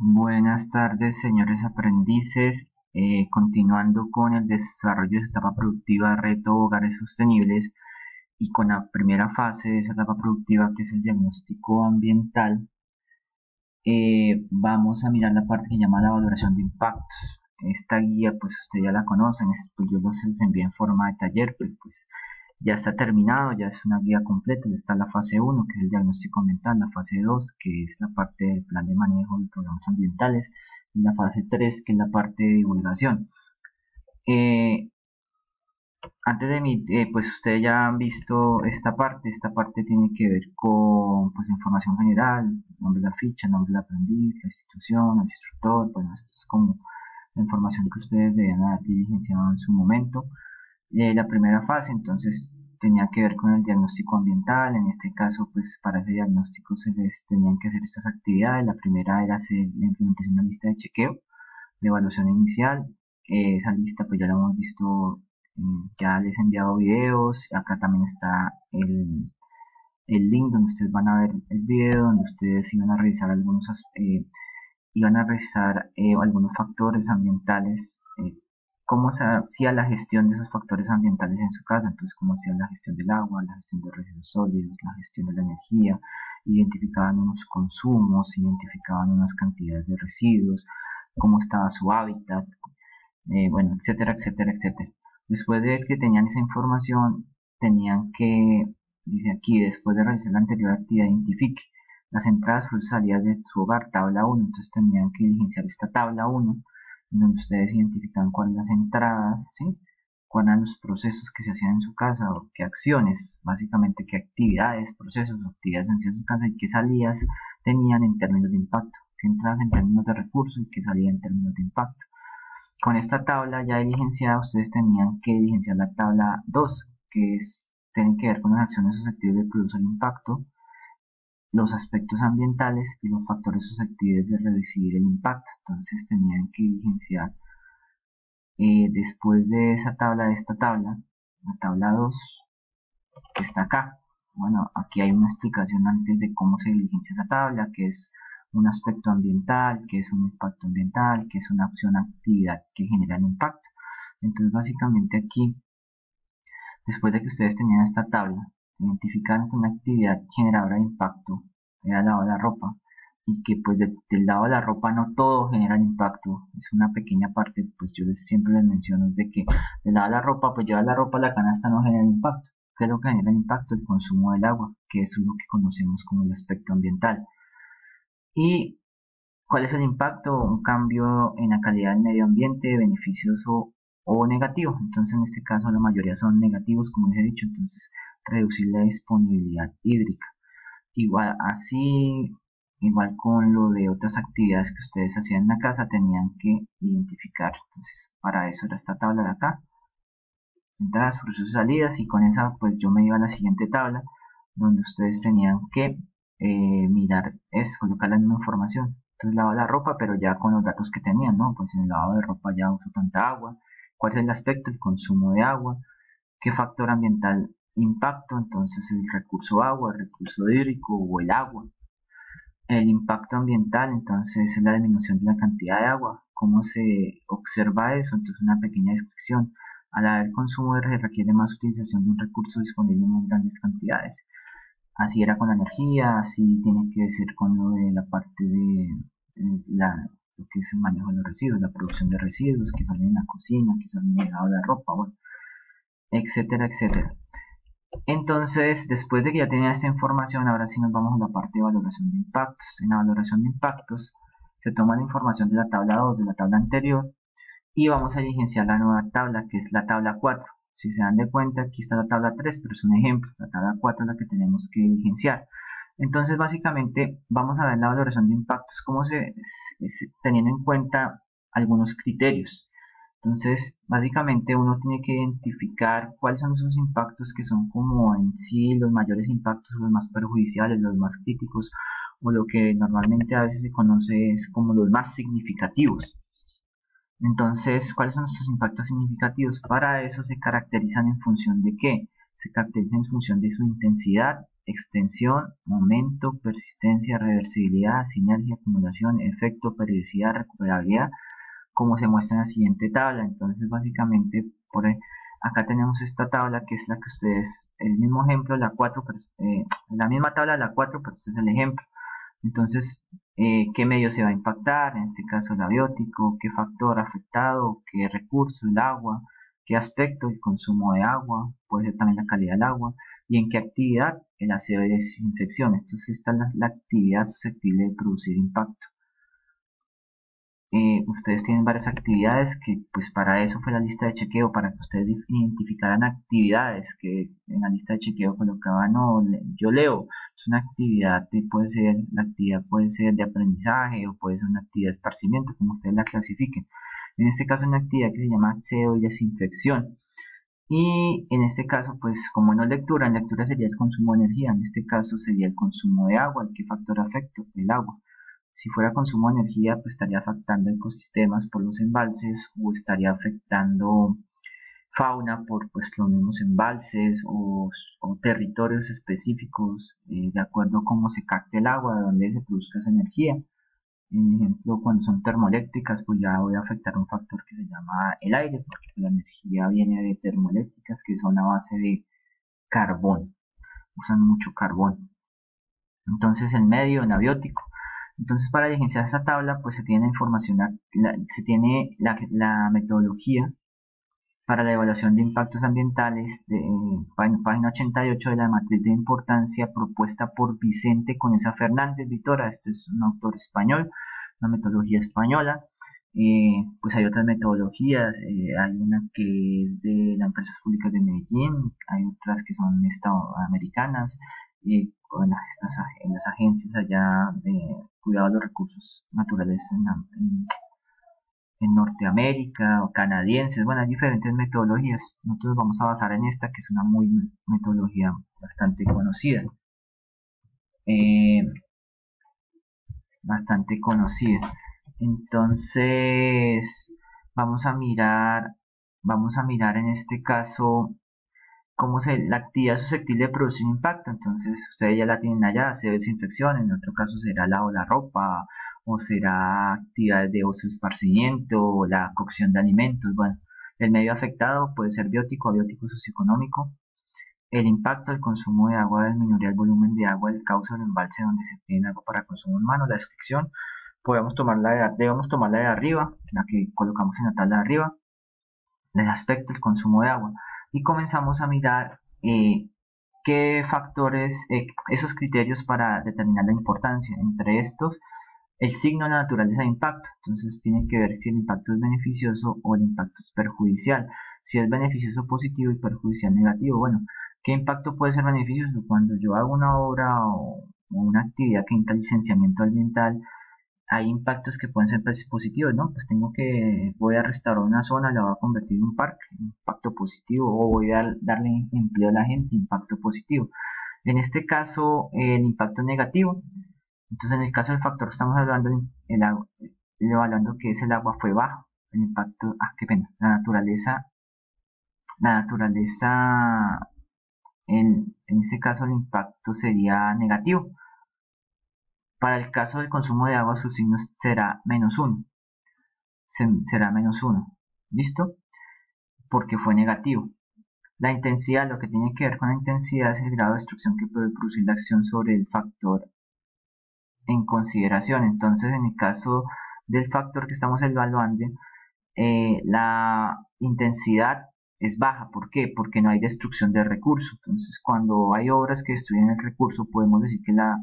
Buenas tardes, señores aprendices. Continuando con el desarrollo de su etapa productiva, reto hogares sostenibles y con la primera fase de esa etapa productiva, que es el diagnóstico ambiental. Vamos a mirar la parte que llama la valoración de impactos. Esta guía, pues ustedes ya la conocen, pues yo los envié en forma de taller, pero pues ya está terminado, ya es una guía completa. Ya está la fase 1, que es el diagnóstico ambiental, la fase 2, que es la parte del plan de manejo de programas ambientales, y la fase 3, que es la parte de divulgación. Eh, Antes de mí, pues ustedes ya han visto esta parte tiene que ver con pues información general, nombre de la ficha, nombre del aprendiz, la institución, el instructor. Bueno, esto es como la información que ustedes deben haber diligenciado en su momento. La primera fase entonces tenía que ver con el diagnóstico ambiental. En este caso, pues para ese diagnóstico se les tenían que hacer estas actividades. La primera era hacer la implementación de una lista de chequeo de evaluación inicial. Esa lista pues ya la hemos visto, ya les he enviado videos. Acá también está el link donde ustedes van a ver el video, donde ustedes iban a revisar algunos factores ambientales, cómo se hacía la gestión de esos factores ambientales en su casa. Entonces, cómo hacían la gestión del agua, la gestión de residuos sólidos, la gestión de la energía, identificaban unos consumos, identificaban unas cantidades de residuos, cómo estaba su hábitat, bueno, etcétera, etcétera, etcétera. Después de que tenían esa información, tenían que, dice aquí, después de realizar la anterior actividad, identifique las entradas, fluxos, salidas de su hogar, tabla 1. Entonces tenían que diligenciar esta tabla 1, en donde ustedes identifican cuáles las entradas, ¿sí? Cuáles eran los procesos que se hacían en su casa, o qué acciones, básicamente qué actividades, procesos o actividades se hacían en su casa, y qué salidas tenían en términos de impacto, qué entradas en términos de recursos y qué salían en términos de impacto. Con esta tabla ya diligenciada, ustedes tenían que diligenciar la tabla 2, que tiene que ver con las acciones susceptibles de producir impacto, los aspectos ambientales y los factores susceptibles de reducir el impacto. Entonces tenían que diligenciar, después de esa tabla, de esta tabla, la tabla 2, que está acá. Bueno, aquí hay una explicación antes de cómo se diligencia esa tabla, que es un aspecto ambiental, que es un impacto ambiental, que es una opción actividad que genera el impacto. Entonces, básicamente aquí, después de que ustedes tenían esta tabla, identificaron que una actividad generadora de impacto era el lavado de la ropa, y que pues del lado de la ropa no todo genera el impacto, es una pequeña parte. Pues yo siempre les menciono de que del lado de la ropa, pues llevar la ropa a la canasta no genera impacto. ¿Qué es lo que genera el impacto? El consumo del agua, que es lo que conocemos como el aspecto ambiental. ¿Y cuál es el impacto? Un cambio en la calidad del medio ambiente, beneficioso o negativo. Entonces, en este caso, la mayoría son negativos, como les he dicho. Entonces, reducir la disponibilidad hídrica. Igual con lo de otras actividades que ustedes hacían en la casa, tenían que identificar. Entonces, para eso era esta tabla de acá: entradas, procesos, salidas. Y con esa, pues yo me iba a la siguiente tabla, donde ustedes tenían que mirar, colocar la misma información. Entonces, lavaba la ropa, pero ya con los datos que tenían, ¿no? Pues en el lavado de ropa ya uso tanta agua. ¿Cuál es el aspecto? El consumo de agua. ¿Qué factor ambiental impacto? Entonces, el recurso agua, el recurso hídrico o el agua. El impacto ambiental, entonces, es la disminución de la cantidad de agua. ¿Cómo se observa eso? Entonces, una pequeña descripción: al haber consumo se requiere más utilización de un recurso disponible en grandes cantidades. Así era con la energía, así tiene que ser con lo de la parte de lo que es el manejo de los residuos, la producción de residuos que salen en la cocina, que salen en el lavado de la ropa, bueno, etcétera, etcétera. Entonces, después de que ya tenía esta información, ahora sí nos vamos a la parte de valoración de impactos. En la valoración de impactos se toma la información de la tabla 2, de la tabla anterior, y vamos a diligenciar la nueva tabla, que es la tabla 4. Si se dan de cuenta, aquí está la tabla 3, pero es un ejemplo. La tabla 4 es la que tenemos que diligenciar. Entonces, básicamente, vamos a ver la valoración de impactos, teniendo en cuenta algunos criterios. Entonces, básicamente uno tiene que identificar cuáles son esos impactos que son como en sí los mayores impactos, los más perjudiciales, los más críticos, o lo que normalmente a veces se conoce es como los más significativos. Entonces, ¿cuáles son estos impactos significativos? Para eso se caracterizan en función de qué? Se caracterizan en función de su intensidad, extensión, momento, persistencia, reversibilidad, sinergia, acumulación, efecto, periodicidad, recuperabilidad, como se muestra en la siguiente tabla. Entonces básicamente acá tenemos esta tabla que es la que ustedes, el mismo ejemplo, la 4, pero, la misma tabla de la 4, pero este es el ejemplo. Entonces, ¿qué medio se va a impactar? En este caso el abiótico, qué factor afectado, qué recurso, el agua, qué aspecto, el consumo de agua, puede ser también la calidad del agua, y en qué actividad, el aseo y desinfección. Entonces, esta es la actividad susceptible de producir impacto. Ustedes tienen varias actividades que pues para eso fue la lista de chequeo, para que ustedes identificaran actividades que en la lista de chequeo colocaban, no, yo leo, es una actividad la actividad puede ser de aprendizaje o puede ser una actividad de esparcimiento, como ustedes la clasifiquen. En este caso una actividad que se llama aseo y desinfección. Y en este caso, pues como no lectura, en lectura sería el consumo de energía, en este caso sería el consumo de agua, ¿y qué factor afecta? El agua. Si fuera consumo de energía, pues estaría afectando ecosistemas por los embalses o estaría afectando fauna por pues los mismos embalses o territorios específicos de acuerdo a cómo se capte el agua, de donde se produzca esa energía. En ejemplo, cuando son termoeléctricas, pues ya voy a afectar un factor que se llama el aire, porque la energía viene de termoeléctricas que son a base de carbón, usan mucho carbón. Entonces el medio, el abiótico. Entonces para diligenciar esa tabla pues se tiene información, se tiene la metodología para la evaluación de impactos ambientales de página 88 de la matriz de importancia propuesta por Vicente Conesa Fernández Vitora. Este es un autor español, una metodología española. Pues hay otras metodologías, hay una que es de las empresas públicas de Medellín, hay otras que son americanas, en las agencias allá de cuidado de los recursos naturales en Norteamérica o canadienses. Bueno, hay diferentes metodologías. Nosotros vamos a basar en esta, que es una metodología bastante conocida. Bastante conocida. Entonces, vamos a mirar en este caso cómo la actividad susceptible de producir impacto. Entonces, ustedes ya la tienen allá, se desinfección, en otro caso será lavo la ropa, o será actividades de ocio esparcimiento, o la cocción de alimentos. Bueno, el medio afectado puede ser biótico, abiótico, socioeconómico. El impacto del consumo de agua disminuiría el volumen de agua del cauce del embalse donde se obtiene agua para consumo humano. La descripción, debemos tomarla de arriba, la que colocamos en la tabla de arriba. El aspecto del consumo de agua. Y comenzamos a mirar qué factores, esos criterios para determinar la importancia. Entre estos, el signo de la naturaleza de impacto. Entonces tiene que ver si el impacto es beneficioso o el impacto es perjudicial. Si es beneficioso positivo y perjudicial negativo. Bueno, ¿qué impacto puede ser beneficioso? Cuando yo hago una obra o una actividad que implica licenciamiento ambiental, hay impactos que pueden ser positivos, ¿no? Pues voy a restaurar una zona, la voy a convertir en un parque, impacto positivo, o voy a darle empleo a la gente, impacto positivo. En este caso, el impacto negativo. Entonces, en el caso del factor, estamos hablando evaluando que es el agua fue bajo, el impacto, qué pena, la naturaleza, en este caso el impacto sería negativo. Para el caso del consumo de agua, su signo será -1. Será -1. ¿Listo? Porque fue negativo. La intensidad, lo que tiene que ver con la intensidad es el grado de destrucción que puede producir la acción sobre el factor en consideración. Entonces, en el caso del factor que estamos evaluando, la intensidad es baja. ¿Por qué? Porque no hay destrucción de recurso. Entonces, cuando hay obras que destruyen el recurso, podemos decir que la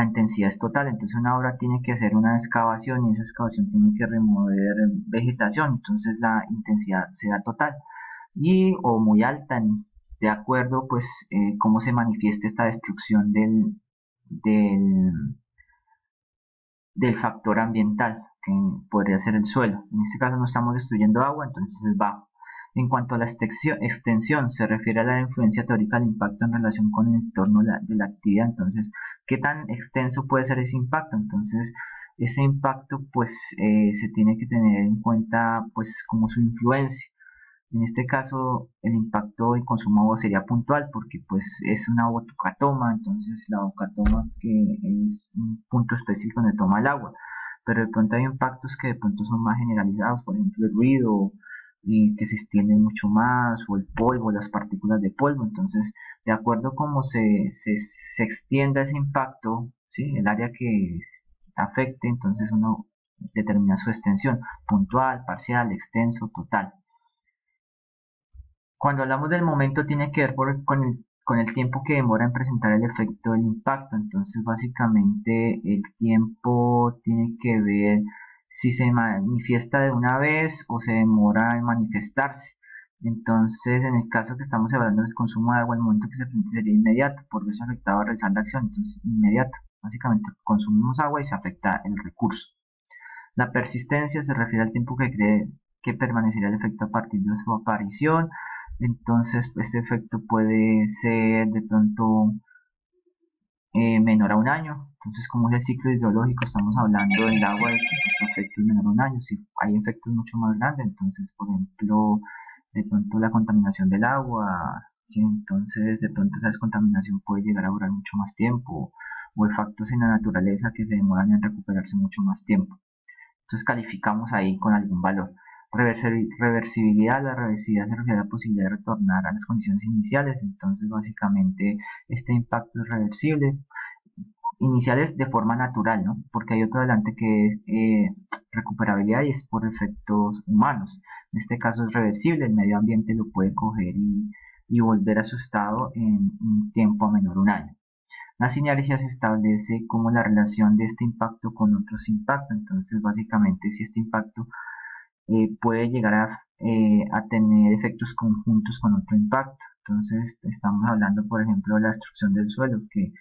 intensidad es total. Entonces una obra tiene que hacer una excavación y esa excavación tiene que remover vegetación, entonces la intensidad será total o muy alta, de acuerdo pues cómo se manifieste esta destrucción del factor ambiental, que podría ser el suelo. En este caso no estamos destruyendo agua, entonces es bajo. En cuanto a la extensión, se refiere a la influencia teórica del impacto en relación con el entorno de la actividad. Entonces, ¿qué tan extenso puede ser ese impacto? Entonces, ese impacto pues se tiene que tener en cuenta pues como su influencia. En este caso el impacto y consumo de agua sería puntual porque pues es una bocatoma, entonces la bocatoma que es un punto específico donde toma el agua, pero de pronto hay impactos que de pronto son más generalizados, por ejemplo el ruido y que se extiende mucho más, o el polvo, las partículas de polvo. Entonces de acuerdo a cómo se extienda ese impacto, ¿sí? El área que afecte, entonces uno determina su extensión, puntual, parcial, extenso, total. Cuando hablamos del momento tiene que ver con el tiempo que demora en presentar el efecto del impacto. Entonces básicamente el tiempo tiene que ver si se manifiesta de una vez o se demora en manifestarse. Entonces en el caso que estamos hablando del consumo de agua, el momento que se presenta sería inmediato, por eso afectado a realizar la acción, entonces inmediato. Básicamente consumimos agua y se afecta el recurso. La persistencia se refiere al tiempo que cree que permanecerá el efecto a partir de su aparición. Entonces este efecto puede ser de pronto menor a un año. Entonces, como es el ciclo hidrológico, estamos hablando del agua de que su efecto es menor a un año. Si hay efectos mucho más grandes, entonces, por ejemplo, de pronto la contaminación del agua, que entonces de pronto esa descontaminación puede llegar a durar mucho más tiempo, o efectos en la naturaleza que se demoran en recuperarse mucho más tiempo. Entonces calificamos ahí con algún valor. Reversibilidad, la reversibilidad se refiere a la posibilidad de retornar a las condiciones iniciales, entonces básicamente este impacto es reversible, iniciales de forma natural, ¿no? Porque hay otro adelante que es recuperabilidad y es por efectos humanos. En este caso es reversible, el medio ambiente lo puede coger y volver a su estado en un tiempo a menor un año. La sinergia se establece como la relación de este impacto con otros impactos, entonces básicamente si este impacto puede llegar a tener efectos conjuntos con otro impacto. Entonces estamos hablando, por ejemplo, de la destrucción del suelo, que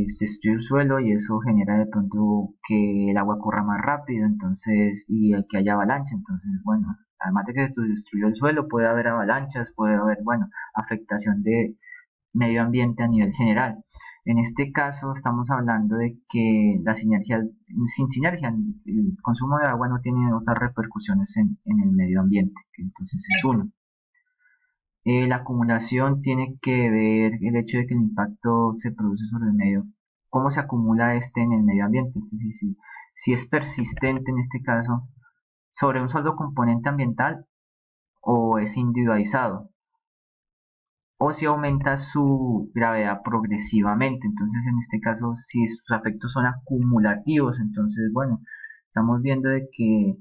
se destruye el suelo y eso genera de pronto que el agua corra más rápido, entonces, y que haya avalancha. Entonces, bueno, además de que se destruyó el suelo, puede haber avalanchas, puede haber, bueno, afectación de medio ambiente a nivel general. En este caso estamos hablando de que la sinergia, sin sinergia, el consumo de agua no tiene otras repercusiones en el medio ambiente, que entonces es uno. La acumulación tiene que ver el hecho de que el impacto se produce sobre el medio, cómo se acumula este en el medio ambiente, es decir, si es persistente en este caso sobre un solo componente ambiental o es individualizado, o si aumenta su gravedad progresivamente. Entonces, en este caso, si sus efectos son acumulativos, entonces, bueno, estamos viendo de que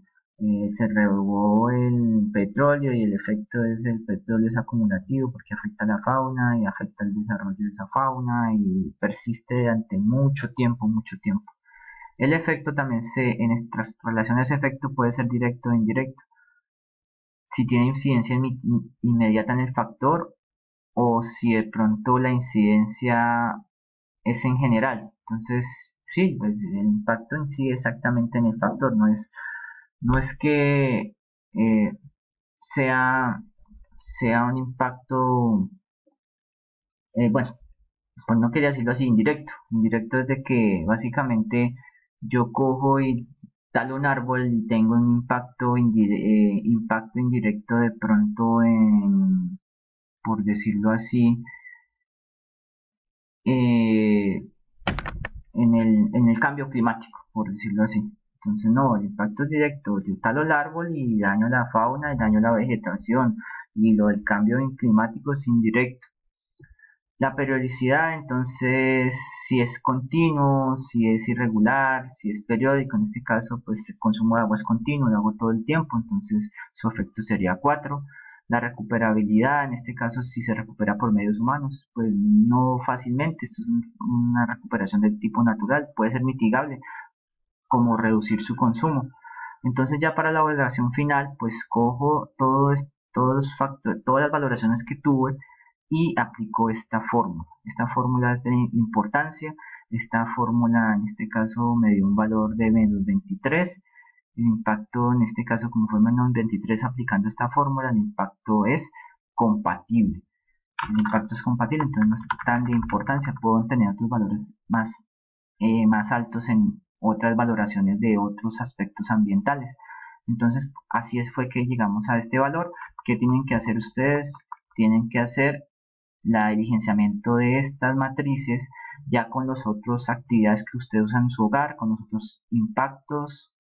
se renovó el petróleo y el efecto del petróleo es acumulativo porque afecta a la fauna y afecta el desarrollo de esa fauna y persiste durante mucho tiempo, mucho tiempo. El efecto también en estas relaciones, ese efecto puede ser directo o indirecto. Si tiene incidencia inmediata en el factor o si de pronto la incidencia es en general. Entonces, sí, pues el impacto en sí exactamente en el factor, no es que eh, sea, sea un impacto, bueno, pues no quería decirlo así, indirecto. Indirecto es de que básicamente yo cojo y talo un árbol y tengo un impacto indirecto de pronto por decirlo así, eh, en el cambio climático, por decirlo así. Entonces, no, el impacto es directo. Yo talo el árbol y daño la fauna y daño la vegetación. Y lo del cambio climático es indirecto. La periodicidad, entonces, si es continuo, si es irregular, si es periódico, en este caso, pues el consumo de agua es continuo, lo hago todo el tiempo, entonces su efecto sería 4. La recuperabilidad, en este caso, si se recupera por medios humanos, pues no fácilmente, esto es una recuperación de tipo natural, puede ser mitigable, como reducir su consumo. Entonces ya para la valoración final, pues cojo todos los factores, todas las valoraciones que tuve y aplico esta fórmula. Esta fórmula es de importancia. Esta fórmula en este caso me dio un valor de menos 23. El impacto en este caso, como fue menos 23 aplicando esta fórmula, el impacto es compatible. El impacto es compatible, entonces no es tan de importancia. Puedo tener otros valores más altos en otras valoraciones de otros aspectos ambientales. Entonces, fue que llegamos a este valor, ¿Qué tienen que hacer ustedes? Tienen que hacer la diligenciamiento de estas matrices ya con las otras actividades que ustedes usan en su hogar, con los otros impactos